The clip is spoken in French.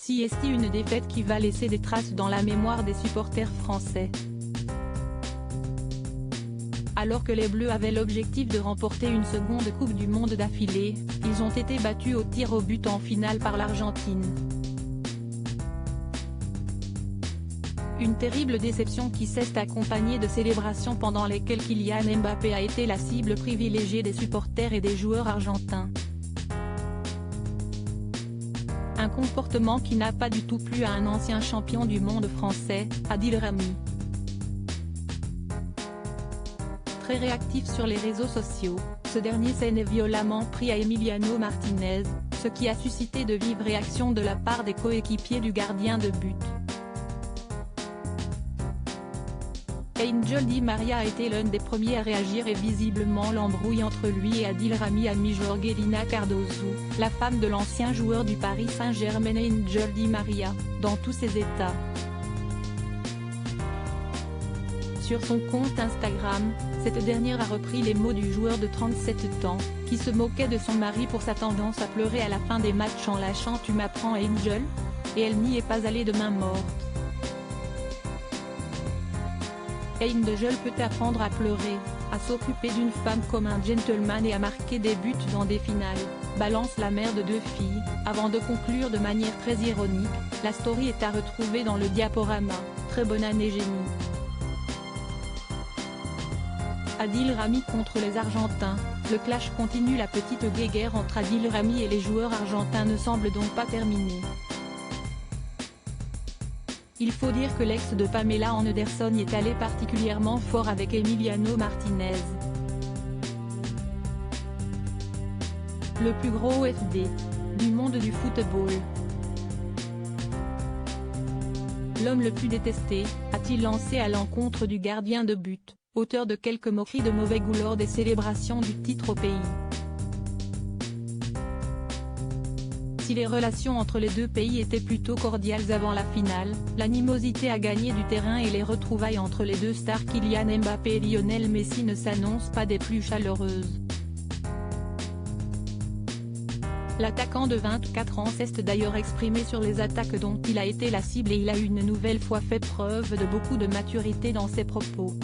CST, une défaite qui va laisser des traces dans la mémoire des supporters français. Alors que les Bleus avaient l'objectif de remporter une seconde Coupe du Monde d'affilée, ils ont été battus au tir au but en finale par l'Argentine. Une terrible déception qui s'est accompagnée de célébrations pendant lesquelles Kylian Mbappé a été la cible privilégiée des supporters et des joueurs argentins. Un comportement qui n'a pas du tout plu à un ancien champion du monde français, Adil Rami. Très réactif sur les réseaux sociaux, ce dernier s'en est violemment pris à Emiliano Martinez, ce qui a suscité de vives réactions de la part des coéquipiers du gardien de but. Angel Di Maria a été l'un des premiers à réagir et visiblement l'embrouille entre lui et Adil Rami a mis Jorgelina Cardoso, la femme de l'ancien joueur du Paris Saint-Germain Angel Di Maria, dans tous ses états. Sur son compte Instagram, cette dernière a repris les mots du joueur de 37 ans, qui se moquait de son mari pour sa tendance à pleurer à la fin des matchs en lâchant « Tu m'apprends Angel ?» et elle n'y est pas allée de main morte. Angel peut apprendre à pleurer, à s'occuper d'une femme comme un gentleman et à marquer des buts dans des finales, balance la mère de 2 filles, avant de conclure de manière très ironique, la story est à retrouver dans le diaporama, très bonne année génie. Adil Rami contre les Argentins, le clash continue. La petite guéguerre entre Adil Rami et les joueurs argentins ne semble donc pas terminée. Il faut dire que l'ex de Pamela Anderson y est allé particulièrement fort avec Emiliano Martinez. Le plus gros FD du monde du football. L'homme le plus détesté, a-t-il lancé à l'encontre du gardien de but, auteur de quelques moqueries de mauvais goût lors des célébrations du titre au pays. Si les relations entre les deux pays étaient plutôt cordiales avant la finale, l'animosité a gagné du terrain et les retrouvailles entre les deux stars Kylian Mbappé et Lionel Messi ne s'annoncent pas des plus chaleureuses. L'attaquant de 24 ans s'est d'ailleurs exprimé sur les attaques dont il a été la cible et il a une nouvelle fois fait preuve de beaucoup de maturité dans ses propos.